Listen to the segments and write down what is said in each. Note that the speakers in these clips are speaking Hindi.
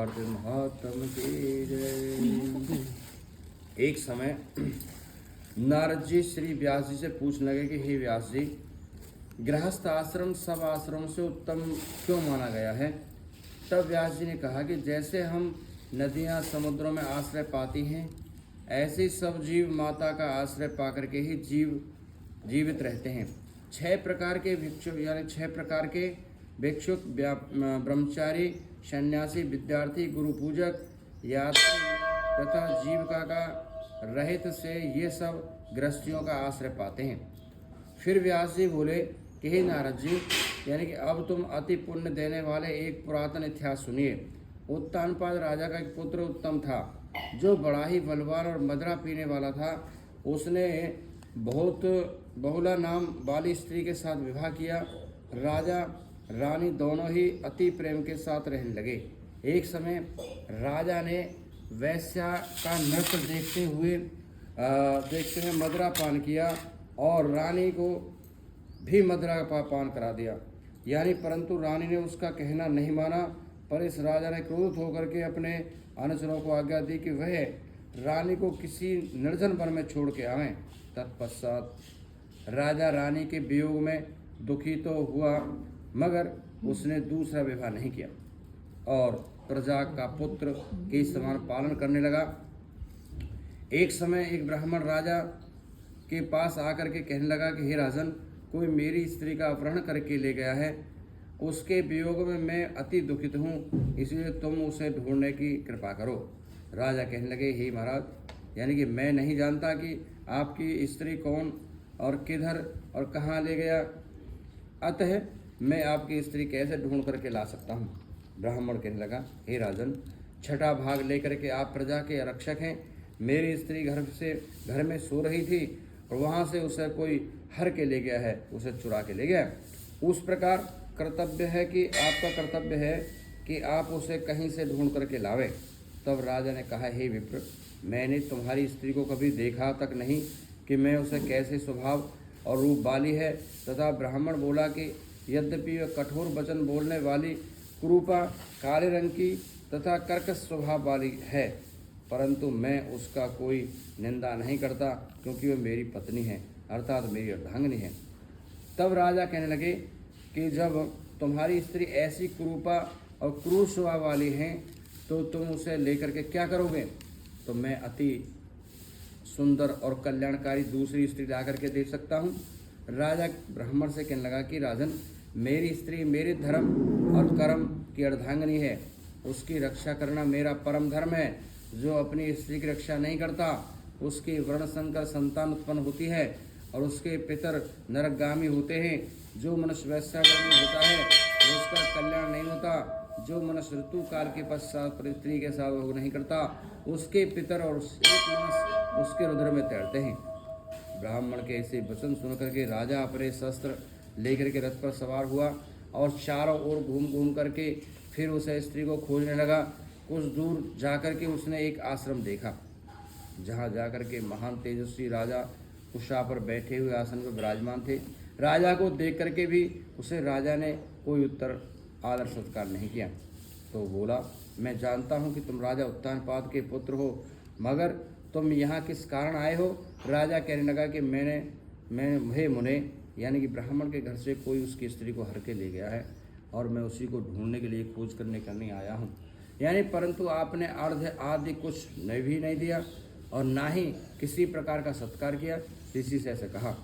भारत महात्म की जय। एक समय नारद जी श्री व्यास जी से पूछने लगे कि हे व्यास जी, गृहस्थ आश्रम सब आश्रमों से उत्तम क्यों माना गया है? तब व्यास जी ने कहा कि जैसे हम नदियाँ समुद्रों में आश्रय पाती हैं, ऐसे सब जीव माता का आश्रय पाकर के ही जीवित रहते हैं। 6 प्रकार के भिक्षुक यानी 6 प्रकार के भिक्षुक, ब्रह्मचारी, सन्यासी, विद्यार्थी, गुरु पूजक, यात्री तथा जीविका का रहित से ये सब गृहस्थियों का आश्रय पाते हैं। फिर व्यास जी बोले कि हे नारद जी, यानी कि अब तुम अति पुण्य देने वाले एक पुरातन इतिहास सुनिए। उत्तानपाद राजा का एक पुत्र उत्तम था, जो बड़ा ही बलवान और मदिरा पीने वाला था। उसने बहुला नाम वाली स्त्री के साथ विवाह किया। राजा रानी दोनों ही अति प्रेम के साथ रहने लगे। एक समय राजा ने वैश्या का नृत्य देखते हुए मदिरा पान किया और रानी को भी मदिरा का पान करा दिया। यानी परंतु रानी ने उसका कहना नहीं माना, पर इस राजा ने क्रोधित होकर के अपने अनुचरों को आज्ञा दी कि वह रानी को किसी निर्जन वन में छोड़ के आवें। तत्पश्चात राजा रानी के वियोग में दुखी तो हुआ, मगर उसने दूसरा विवाह नहीं किया और प्रजा का पुत्र के समान पालन करने लगा। एक समय एक ब्राह्मण राजा के पास आकर के कहने लगा कि हे राजन, कोई मेरी स्त्री का अपहरण करके ले गया है। उसके वियोग में मैं अति दुखित हूँ, इसलिए तुम उसे ढूंढने की कृपा करो। राजा कहने लगे, हे महाराज, यानी कि मैं नहीं जानता कि आपकी स्त्री कौन और किधर और कहाँ ले गया, अतः मैं आपकी स्त्री कैसे ढूंढ करके ला सकता हूँ। ब्राह्मण कहने लगा, हे राजन, 6ठा भाग लेकर के आप प्रजा के आरक्षक हैं। मेरी स्त्री घर में सो रही थी और वहाँ से उसे कोई हर के ले गया है, उसे चुरा के ले गया। उस प्रकार आपका कर्तव्य है कि आप उसे कहीं से ढूंढ करके लावे। तब राजा ने कहा, हे विप्र, मैंने तुम्हारी स्त्री को कभी देखा तक नहीं कि मैं उसे कैसे स्वभाव और रूप वाली है। तथा ब्राह्मण बोला कि यद्यपि वह कठोर वचन बोलने वाली, कुरूपा, काले रंग की तथा कर्कश स्वभाव वाली है, परंतु मैं उसका कोई निंदा नहीं करता, क्योंकि वह मेरी पत्नी है, अर्थात मेरी अर्धांगिनी है। तब राजा कहने लगे कि जब तुम्हारी स्त्री ऐसी कुरूपा और क्रूर स्वभाव वाली है, तो तुम उसे लेकर के क्या करोगे? तो मैं अति सुंदर और कल्याणकारी दूसरी स्त्री ला करके दे सकता हूँ। राजा ब्राह्मण से कहने लगा कि राजन, मेरी स्त्री मेरे धर्म और कर्म की अर्धांगिनी है, उसकी रक्षा करना मेरा परम धर्म है। जो अपनी स्त्री की रक्षा नहीं करता, उसकी वर्णशंकर संतान उत्पन्न होती है और उसके पितर नरकगामी होते हैं। जो मनुष्य वैश्यागमन होता है उसका कल्याण नहीं होता। जो मनुष्य ऋतु काल के पश्चात स्त्री के साथ भोग नहीं करता, उसके पितर और एक मास उसके रुद्र में तैरते हैं। ब्राह्मण के ऐसे वचन सुनकर के राजा अपने शस्त्र लेकर के रथ पर सवार हुआ और चारों ओर घूम घूम करके फिर उसे स्त्री को खोजने लगा। कुछ दूर जाकर के उसने एक आश्रम देखा, जहाँ जाकर के महान तेजस्वी राजा कुशा पर बैठे हुए आसन पर विराजमान थे। राजा को देख करके भी उसे राजा ने कोई उत्तर आदर सत्कार नहीं किया। तो बोला, मैं जानता हूँ कि तुम राजा उत्तानपाद के पुत्र हो, मगर तुम यहाँ किस कारण आए हो? राजा कहने लगा कि मैं मुने, यानी कि ब्राह्मण के घर से कोई उसकी स्त्री को हर के ले गया है और मैं उसी को ढूंढने के लिए खोज करने आया हूँ। यानी परंतु आपने अर्घ आदि कुछ भी नहीं दिया और ना ही किसी प्रकार का सत्कार किया। ऋषि से ऐसे कहा,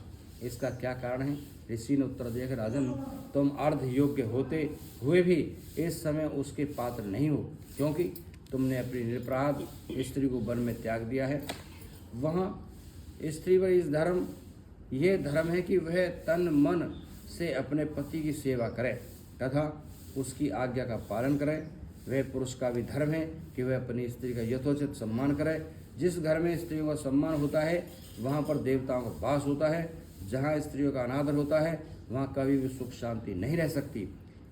इसका क्या कारण है? ऋषि ने उत्तर दिया कि राजन, तुम अर्ध योग्य होते हुए भी इस समय उसके पात्र नहीं हो, क्योंकि तुमने अपनी निरपराध स्त्री को वन में त्याग दिया है। वहाँ स्त्री पर ये धर्म है कि वह तन मन से अपने पति की सेवा करे तथा उसकी आज्ञा का पालन करे। वह पुरुष का भी धर्म है कि वह अपनी स्त्री का यथोचित सम्मान करे। जिस घर में स्त्रियों का सम्मान होता है, वहाँ पर देवताओं का वास होता है। जहाँ स्त्रियों का अनादर होता है, वहाँ कभी भी सुख शांति नहीं रह सकती।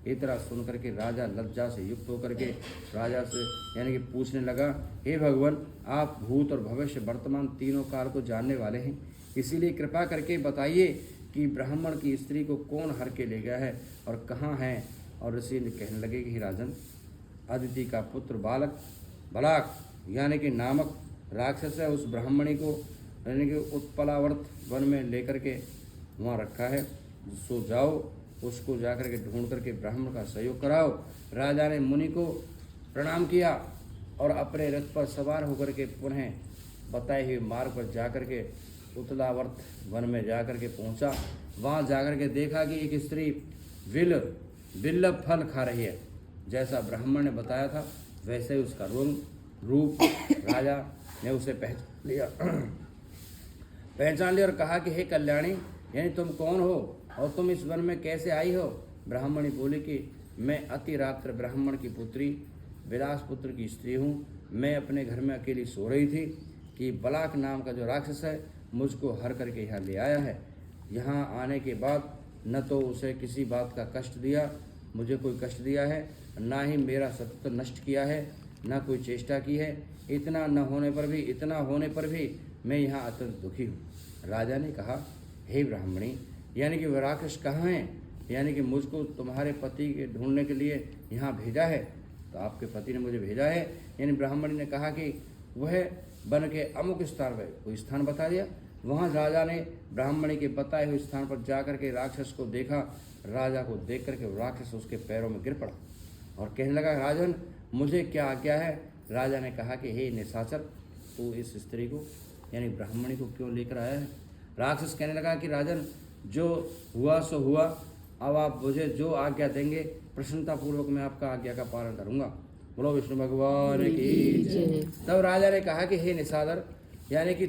इतना सुनकर के राजा लज्जा से युक्त होकर के राजा से यानी कि पूछने लगा, हे भगवान, आप भूत और भविष्य वर्तमान तीनों काल को जानने वाले हैं, इसीलिए कृपा करके बताइए कि ब्राह्मण की स्त्री को कौन हर के ले गया है और कहाँ है। और ऋषि ने कहने लगे कि राजन, अदिति का पुत्र बालक बलाक यानी कि नामक राक्षस है, उस ब्राह्मणी को यानी कि उत्पलावर्त वन में लेकर के वहाँ रखा है। सो जाओ, उसको जाकर के ढूंढ करके ब्राह्मण का सहयोग कराओ। राजा ने मुनि को प्रणाम किया और अपने रथ पर सवार होकर के पुनः बताए हुए मार्ग पर जाकर के उत्तलावर्त वन में जाकर के पहुंचा। वहां जाकर के देखा कि एक स्त्री बिल्लभ फल खा रही है। जैसा ब्राह्मण ने बताया था वैसे ही उसका रूप राजा ने उसे पहचान लिया और कहा कि हे कल्याणी, यानी तुम कौन हो और तुम इस वन में कैसे आई हो? ब्राह्मणी बोली कि मैं अति रात्र ब्राह्मण की पुत्री विलास पुत्र की स्त्री हूँ। मैं अपने घर में अकेली सो रही थी कि बलाक नाम का जो राक्षस है मुझको हर करके यहाँ ले आया है। यहाँ आने के बाद न तो उसे किसी बात का कष्ट दिया, मुझे कोई कष्ट दिया है, ना ही मेरा सत्य नष्ट किया है, ना कोई चेष्टा की है। इतना होने पर भी मैं यहाँ अत्यंत दुखी हूँ। राजा ने कहा, हे ब्राह्मणी, यानी कि वह राक्षस कहाँ हैं? यानी कि मुझको तुम्हारे पति के ढूंढने के लिए यहाँ भेजा है। तो आपके पति ने मुझे भेजा है। यानी ब्राह्मणी ने कहा कि वह वन के अमुक स्थान पर कोई स्थान बता दिया। वहाँ राजा ने ब्राह्मणी के बताए हुए स्थान पर जाकर के राक्षस को देखा। राजा को देख करके राक्षस उसके पैरों में गिर पड़ा और कहने लगा, राजन मुझे क्या आज्ञा है? राजा ने कहा कि हे निशाचर, तू इस स्त्री को यानी ब्राह्मणी को क्यों लेकर आया है? राक्षस कहने लगा कि राजन, जो हुआ सो हुआ, अब आप मुझे जो आज्ञा देंगे प्रसन्नतापूर्वक मैं आपका आज्ञा का पालन करूंगा। बोलो विष्णु भगवान की जय। तब राजा ने कहा कि हे निशाचर, यानी कि